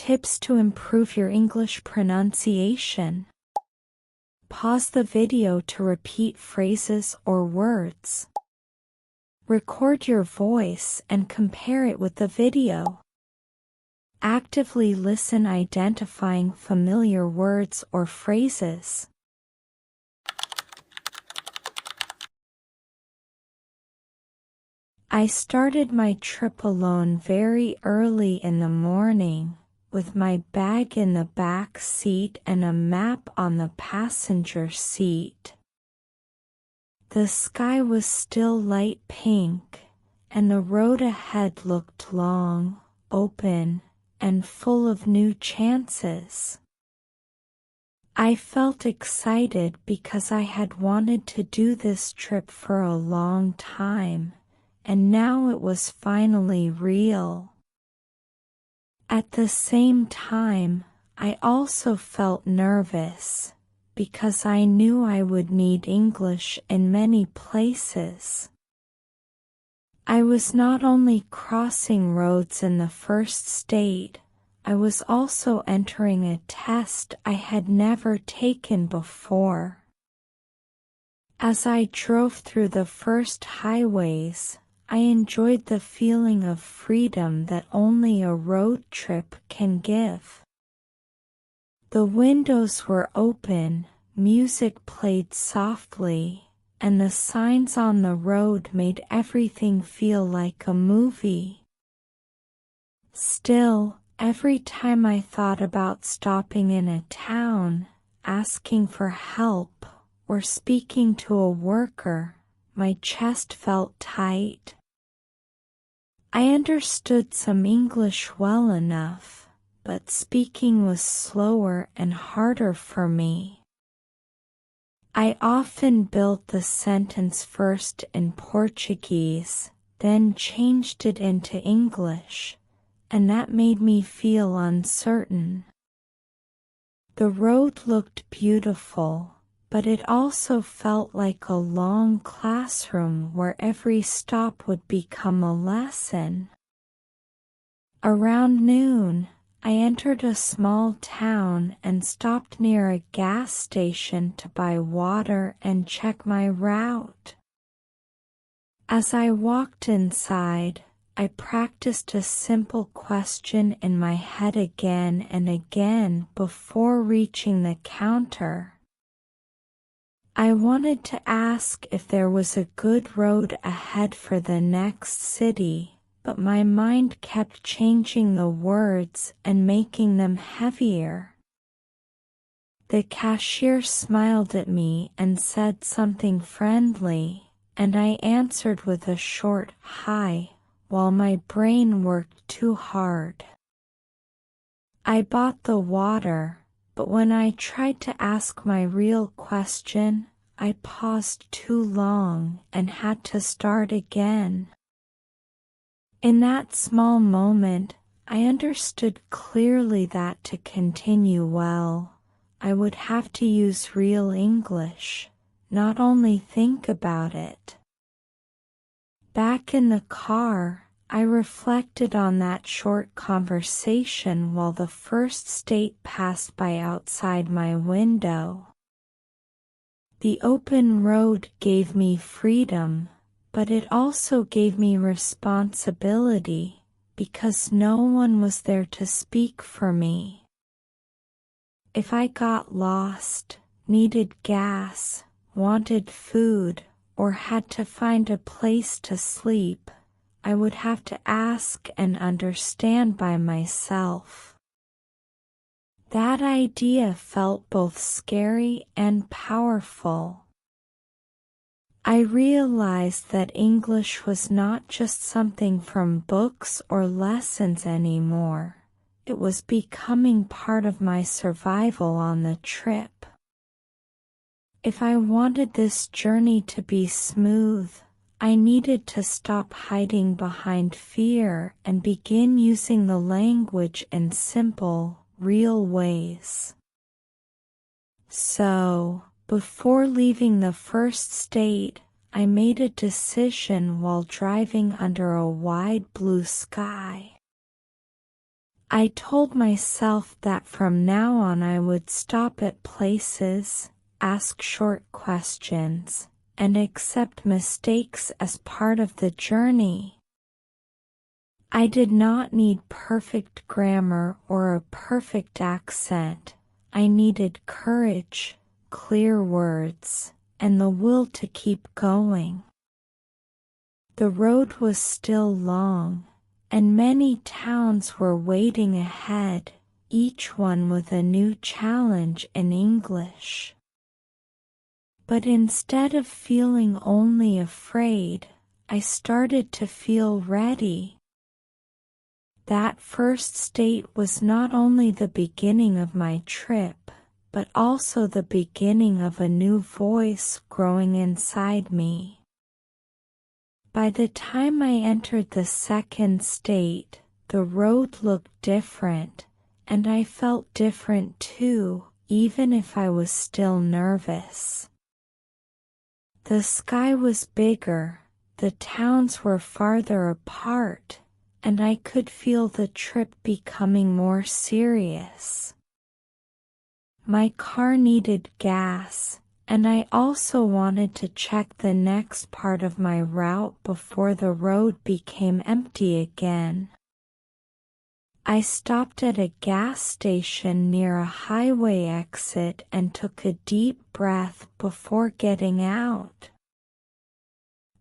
Tips to improve your English pronunciation. Pause the video to repeat phrases or words. Record your voice and compare it with the video. Actively listen, identifying familiar words or phrases. I started my trip alone very early in the morning, with my bag in the back seat and a map on the passenger seat. The sky was still light pink, and the road ahead looked long, open, and full of new chances. I felt excited because I had wanted to do this trip for a long time, and now it was finally real. At the same time, I also felt nervous, because I knew I would need English in many places. I was not only crossing roads in the first state, I was also entering a test I had never taken before. As I drove through the first highways, I enjoyed the feeling of freedom that only a road trip can give. The windows were open, music played softly, and the signs on the road made everything feel like a movie. Still, every time I thought about stopping in a town, asking for help, or speaking to a worker, my chest felt tight. I understood some English well enough, but speaking was slower and harder for me. I often built the sentence first in Portuguese, then changed it into English, and that made me feel uncertain. The road looked beautiful, but it also felt like a long classroom where every stop would become a lesson. Around noon, I entered a small town and stopped near a gas station to buy water and check my route. As I walked inside, I practiced a simple question in my head again and again before reaching the counter. I wanted to ask if there was a good road ahead for the next city, but my mind kept changing the words and making them heavier. The cashier smiled at me and said something friendly, and I answered with a short "hi," while my brain worked too hard. I bought the water, but when I tried to ask my real question, I paused too long and had to start again. In that small moment, I understood clearly that to continue well, I would have to use real English, not only think about it. Back in the car, I reflected on that short conversation while the first state passed by outside my window. The open road gave me freedom, but it also gave me responsibility, because no one was there to speak for me. If I got lost, needed gas, wanted food, or had to find a place to sleep, I would have to ask and understand by myself. That idea felt both scary and powerful. I realized that English was not just something from books or lessons anymore. It was becoming part of my survival on the trip. If I wanted this journey to be smooth, I needed to stop hiding behind fear and begin using the language in simple, real ways. So, before leaving the first state, I made a decision while driving under a wide blue sky. I told myself that from now on I would stop at places, ask short questions, and accept mistakes as part of the journey. I did not need perfect grammar or a perfect accent. I needed courage, clear words, and the will to keep going. The road was still long, and many towns were waiting ahead, each one with a new challenge in English. But instead of feeling only afraid, I started to feel ready. That first state was not only the beginning of my trip, but also the beginning of a new voice growing inside me. By the time I entered the second state, the road looked different, and I felt different too, even if I was still nervous. The sky was bigger, the towns were farther apart, and I could feel the trip becoming more serious. My car needed gas, and I also wanted to check the next part of my route before the road became empty again. I stopped at a gas station near a highway exit and took a deep breath before getting out.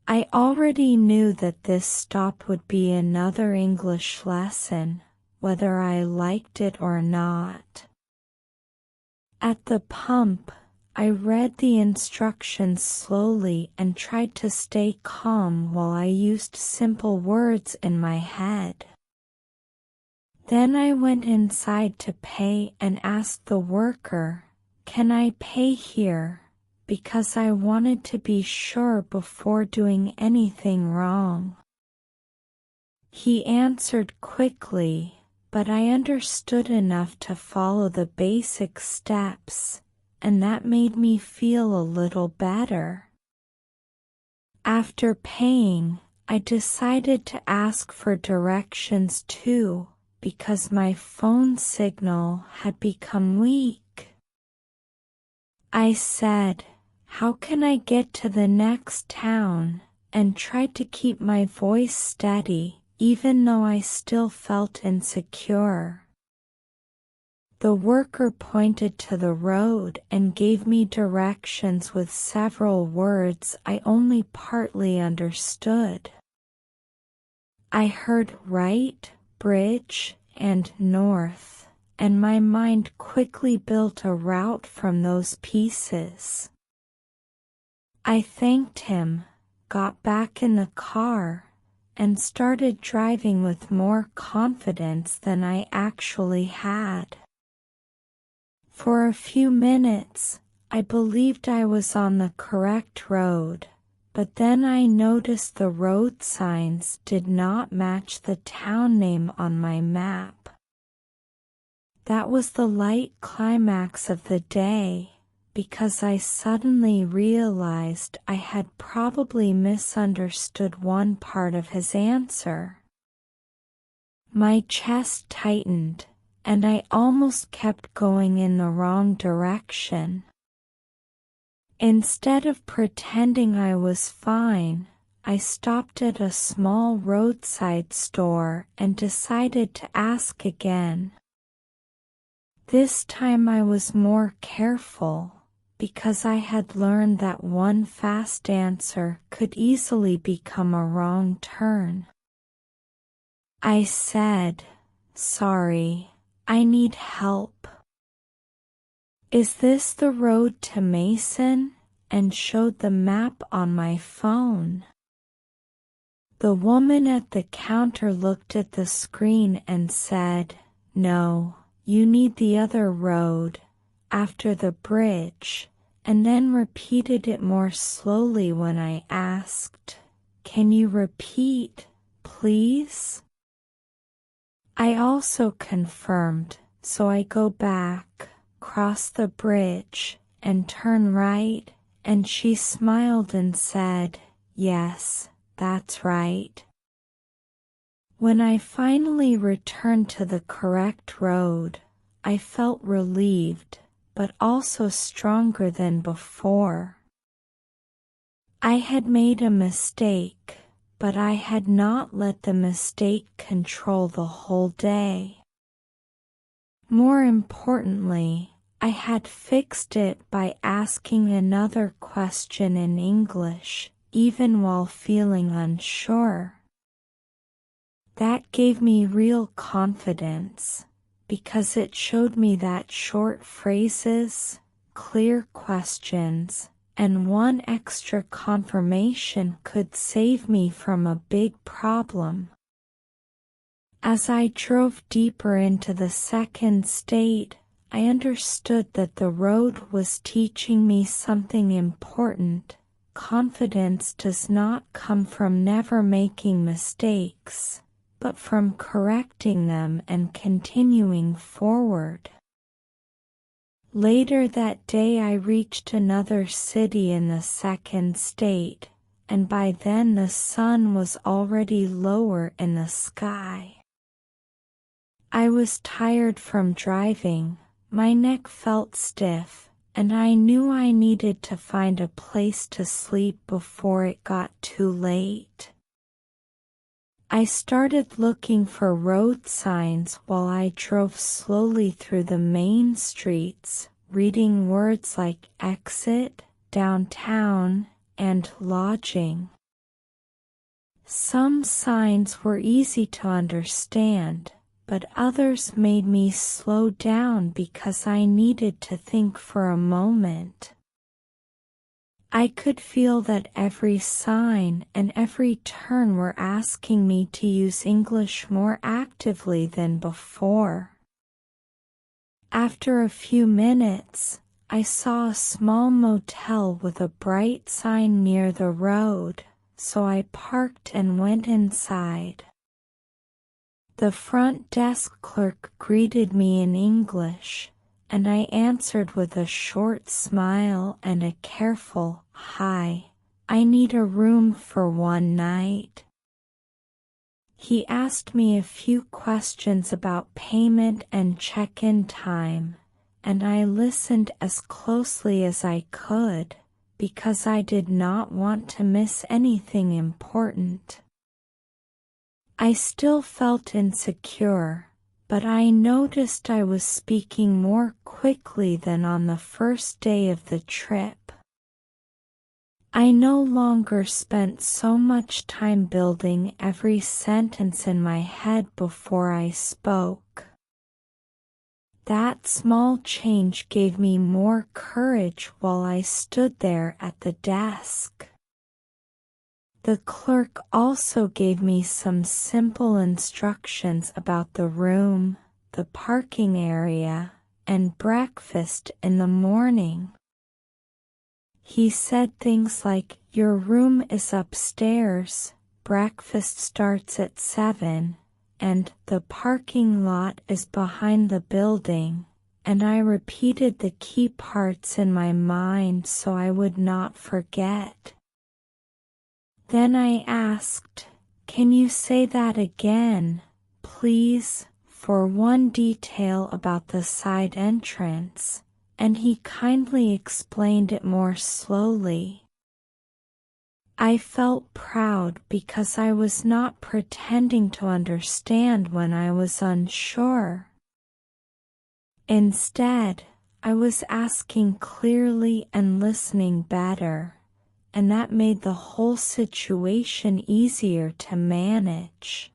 I already knew that this stop would be another English lesson, whether I liked it or not. At the pump, I read the instructions slowly and tried to stay calm while I used simple words in my head. Then I went inside to pay and asked the worker, "Can I pay here?" because I wanted to be sure before doing anything wrong. He answered quickly, but I understood enough to follow the basic steps, and that made me feel a little better. After paying, I decided to ask for directions too, because my phone signal had become weak. I said, "How can I get to the next town?" and tried to keep my voice steady, even though I still felt insecure. The worker pointed to the road and gave me directions with several words I only partly understood. I heard right, bridge, and north, and my mind quickly built a route from those pieces. I thanked him, got back in the car, and started driving with more confidence than I actually had. For a few minutes, I believed I was on the correct road, but then I noticed the road signs did not match the town name on my map. That was the light climax of the day, because I suddenly realized I had probably misunderstood one part of his answer. My chest tightened, and I almost kept going in the wrong direction. Instead of pretending I was fine, I stopped at a small roadside store and decided to ask again. This time I was more careful, because I had learned that one fast answer could easily become a wrong turn. I said, "Sorry, I need help." "Is this the road to Mason?" and showed the map on my phone. The woman at the counter looked at the screen and said, "No, you need the other road, after the bridge," and then repeated it more slowly when I asked, "Can you repeat, please?" I also confirmed, so I go back, cross the bridge, and turn right, and she smiled and said, "Yes, that's right." When I finally returned to the correct road, I felt relieved, but also stronger than before. I had made a mistake, but I had not let the mistake control the whole day. More importantly, I had fixed it by asking another question in English, even while feeling unsure. That gave me real confidence, because it showed me that short phrases, clear questions, and one extra confirmation could save me from a big problem. As I drove deeper into the second state, I understood that the road was teaching me something important. Confidence does not come from never making mistakes, but from correcting them and continuing forward. Later that day I reached another city in the second state, and by then the sun was already lower in the sky. I was tired from driving, my neck felt stiff, and I knew I needed to find a place to sleep before it got too late. I started looking for road signs while I drove slowly through the main streets, reading words like exit, downtown, and lodging. Some signs were easy to understand, but others made me slow down because I needed to think for a moment. I could feel that every sign and every turn were asking me to use English more actively than before. After a few minutes, I saw a small motel with a bright sign near the road, so I parked and went inside. The front desk clerk greeted me in English, and I answered with a short smile and a careful, "Hi, I need a room for one night." He asked me a few questions about payment and check-in time, and I listened as closely as I could, because I did not want to miss anything important. I still felt insecure, but I noticed I was speaking more quickly than on the first day of the trip. I no longer spent so much time building every sentence in my head before I spoke. That small change gave me more courage while I stood there at the desk. The clerk also gave me some simple instructions about the room, the parking area, and breakfast in the morning. He said things like, "Your room is upstairs, breakfast starts at 7, and the parking lot is behind the building," and I repeated the key parts in my mind so I would not forget. Then I asked, "Can you say that again, please, for one detail about the side entrance?" And he kindly explained it more slowly. I felt proud because I was not pretending to understand when I was unsure. Instead, I was asking clearly and listening better, and that made the whole situation easier to manage.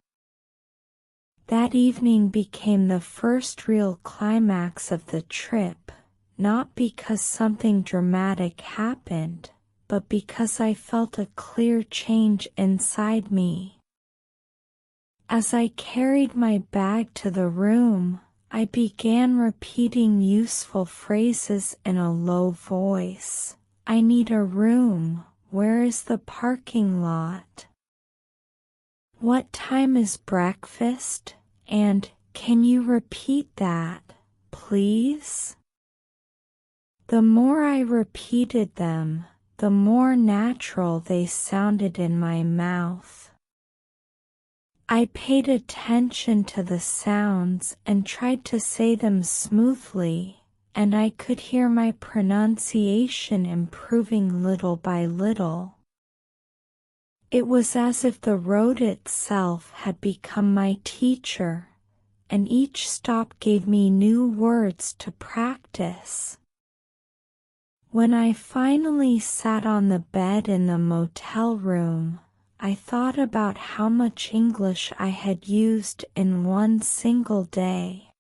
That evening became the first real climax of the trip, not because something dramatic happened, but because I felt a clear change inside me. As I carried my bag to the room, I began repeating useful phrases in a low voice. "I need a room. Where is the parking lot? What time is breakfast? And can you repeat that, please?" The more I repeated them, the more natural they sounded in my mouth. I paid attention to the sounds and tried to say them smoothly, and I could hear my pronunciation improving little by little. It was as if the road itself had become my teacher, and each stop gave me new words to practice. When I finally sat on the bed in the motel room, I thought about how much English I had used in one single day.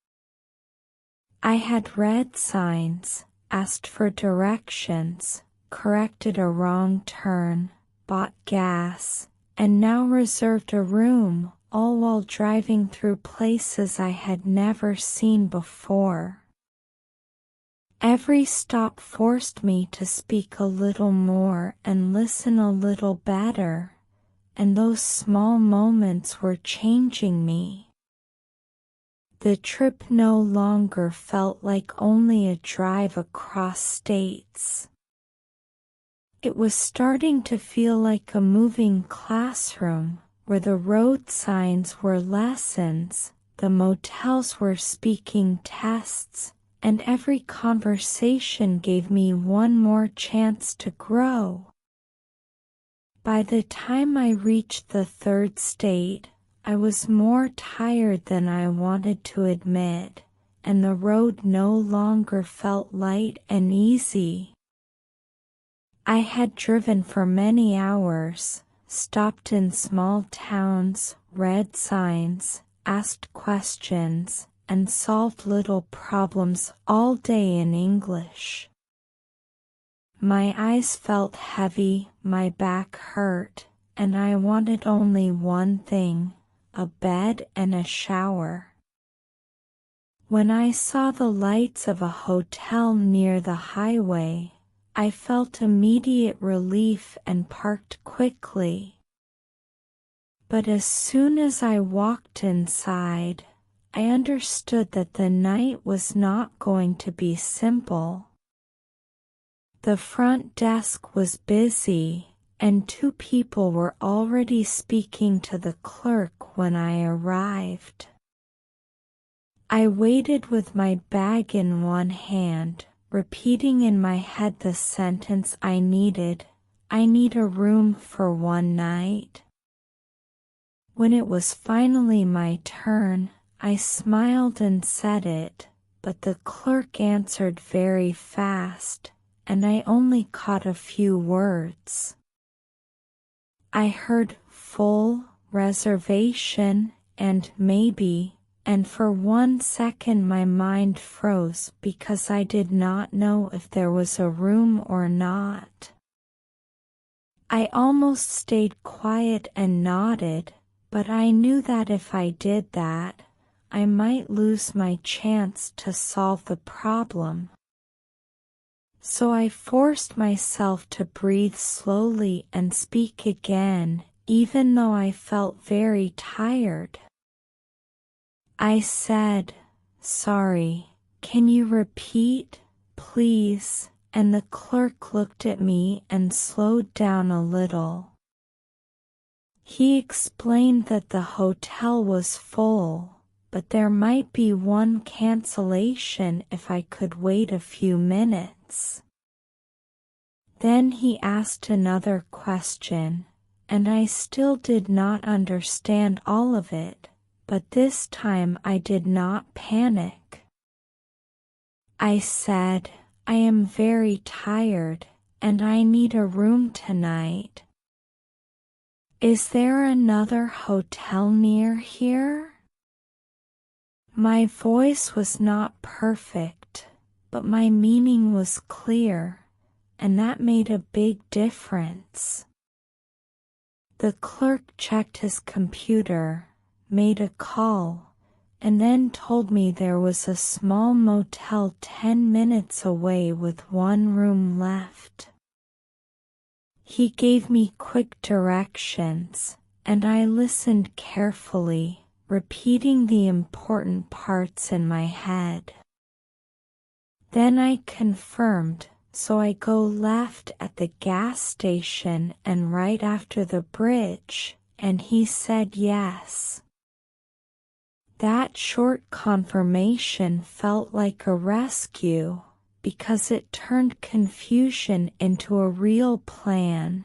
I had read signs, asked for directions, corrected a wrong turn, bought gas, and now reserved a room, all while driving through places I had never seen before. Every stop forced me to speak a little more and listen a little better, and those small moments were changing me. The trip no longer felt like only a drive across states. It was starting to feel like a moving classroom, where the road signs were lessons, the motels were speaking tests, and every conversation gave me one more chance to grow. By the time I reached the third state, I was more tired than I wanted to admit, and the road no longer felt light and easy. I had driven for many hours, stopped in small towns, read signs, asked questions, and solved little problems all day in English. My eyes felt heavy, my back hurt, and I wanted only one thing: a bed and a shower. When I saw the lights of a hotel near the highway, I felt immediate relief and parked quickly. But as soon as I walked inside, I understood that the night was not going to be simple. The front desk was busy, and 2 people were already speaking to the clerk when I arrived. I waited with my bag in one hand, repeating in my head the sentence I needed: I need a room for one night. When it was finally my turn, I smiled and said it, but the clerk answered very fast, and I only caught a few words. I heard full, reservation, and maybe, and for 1 second my mind froze because I did not know if there was a room or not. I almost stayed quiet and nodded, but I knew that if I did that, I might lose my chance to solve the problem. So I forced myself to breathe slowly and speak again, even though I felt very tired. I said, "Sorry, can you repeat, please?" And the clerk looked at me and slowed down a little. He explained that the hotel was full, but there might be one cancellation if I could wait a few minutes. Then he asked another question, and I still did not understand all of it, but this time I did not panic. I said, "I am very tired, and I need a room tonight. Is there another hotel near here?" My voice was not perfect, but my meaning was clear, and that made a big difference. The clerk checked his computer, made a call, and then told me there was a small motel 10 minutes away with one room left. He gave me quick directions, and I listened carefully, repeating the important parts in my head. Then I confirmed, so I go left at the gas station and right after the bridge, and he said yes. That short confirmation felt like a rescue because it turned confusion into a real plan.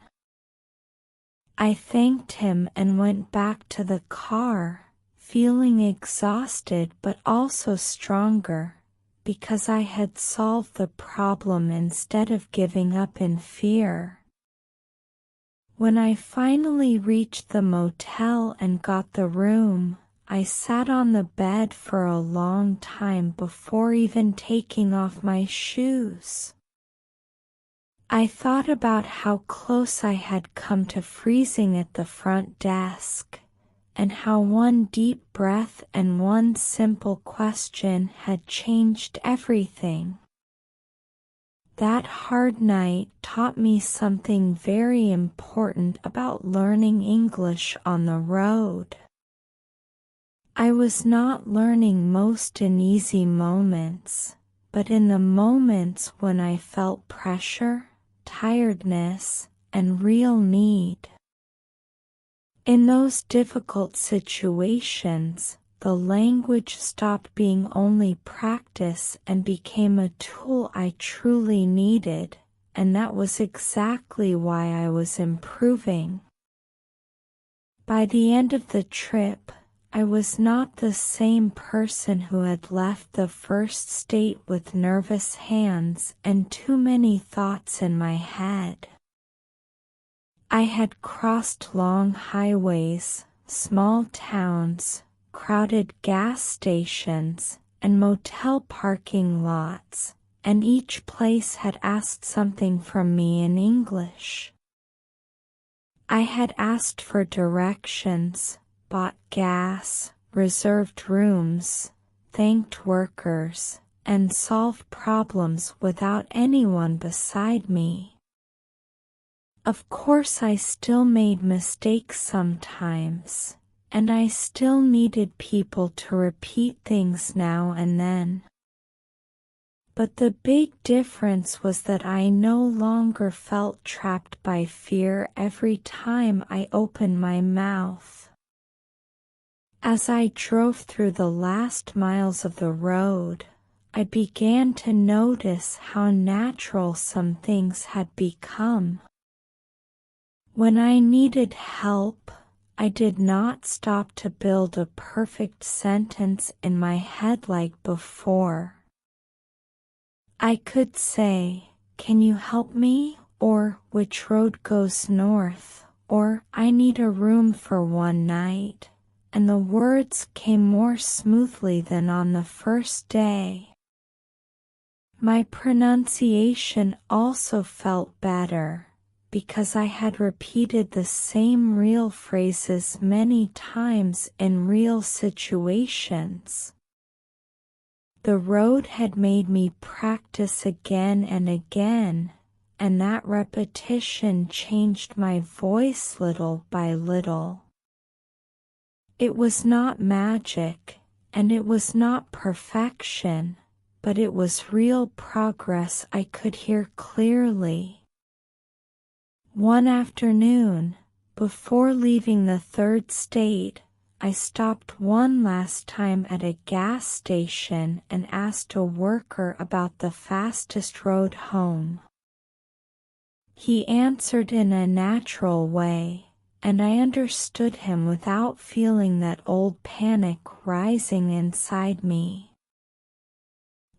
I thanked him and went back to the car, feeling exhausted but also stronger, because I had solved the problem instead of giving up in fear. When I finally reached the motel and got the room, I sat on the bed for a long time before even taking off my shoes. I thought about how close I had come to freezing at the front desk, and how one deep breath and one simple question had changed everything. That hard night taught me something very important about learning English on the road. I was not learning most in easy moments, but in the moments when I felt pressure, tiredness, and real need. In those difficult situations, the language stopped being only practice and became a tool I truly needed, and that was exactly why I was improving. By the end of the trip, I was not the same person who had left the first state with nervous hands and too many thoughts in my head. I had crossed long highways, small towns, crowded gas stations, and motel parking lots, and each place had asked something from me in English. I had asked for directions, bought gas, reserved rooms, thanked workers, and solved problems without anyone beside me. Of course, I still made mistakes sometimes, and I still needed people to repeat things now and then. But the big difference was that I no longer felt trapped by fear every time I opened my mouth. As I drove through the last miles of the road, I began to notice how natural some things had become. When I needed help, I did not stop to build a perfect sentence in my head like before. I could say, "Can you help me?" or "Which road goes north?" or "I need a room for one night," and the words came more smoothly than on the first day. My pronunciation also felt better, because I had repeated the same real phrases many times in real situations. The road had made me practice again and again, and that repetition changed my voice little by little. It was not magic, and it was not perfection, but it was real progress I could hear clearly. One afternoon, before leaving the third state, I stopped one last time at a gas station and asked a worker about the fastest road home. He answered in a natural way, and I understood him without feeling that old panic rising inside me.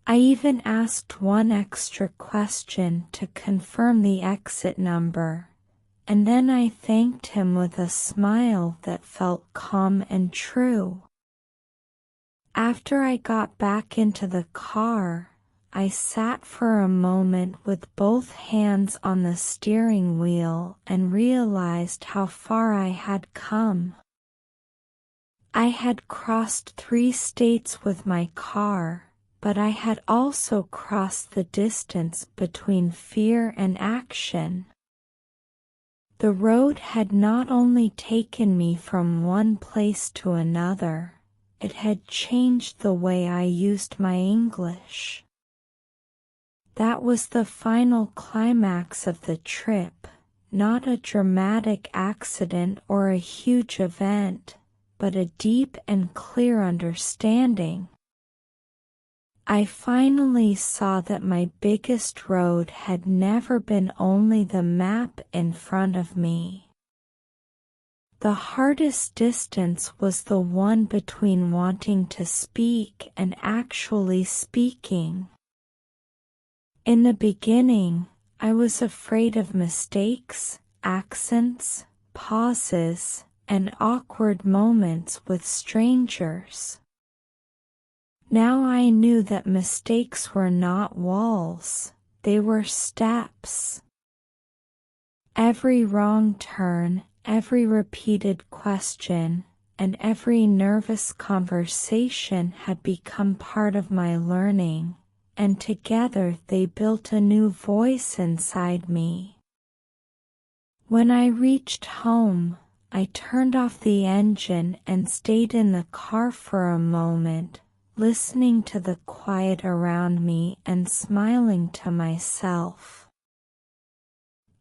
I even asked one extra question to confirm the exit number, and then I thanked him with a smile that felt calm and true. After I got back into the car, I sat for a moment with both hands on the steering wheel and realized how far I had come. I had crossed 3 states with my car, but I had also crossed the distance between fear and action. The road had not only taken me from one place to another, it had changed the way I used my English. That was the final climax of the trip, not a dramatic accident or a huge event, but a deep and clear understanding. I finally saw that my biggest road had never been only the map in front of me. The hardest distance was the one between wanting to speak and actually speaking. In the beginning, I was afraid of mistakes, accents, pauses, and awkward moments with strangers. Now I knew that mistakes were not walls, they were steps. Every wrong turn, every repeated question, and every nervous conversation had become part of my learning, and together they built a new voice inside me. When I reached home, I turned off the engine and stayed in the car for a moment, listening to the quiet around me and smiling to myself.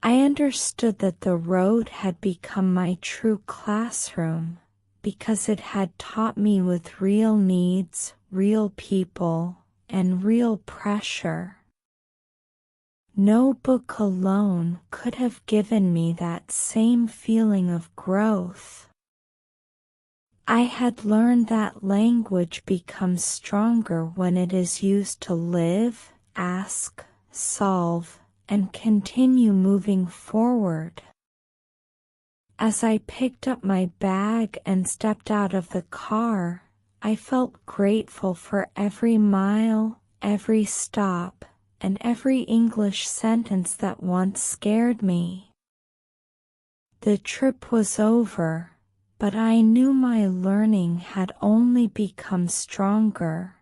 I understood that the road had become my true classroom, because it had taught me with real needs, real people, and real pressure. No book alone could have given me that same feeling of growth. I had learned that language becomes stronger when it is used to live, ask, solve, and continue moving forward. As I picked up my bag and stepped out of the car, I felt grateful for every mile, every stop, and every English sentence that once scared me. The trip was over, but I knew my learning had only become stronger.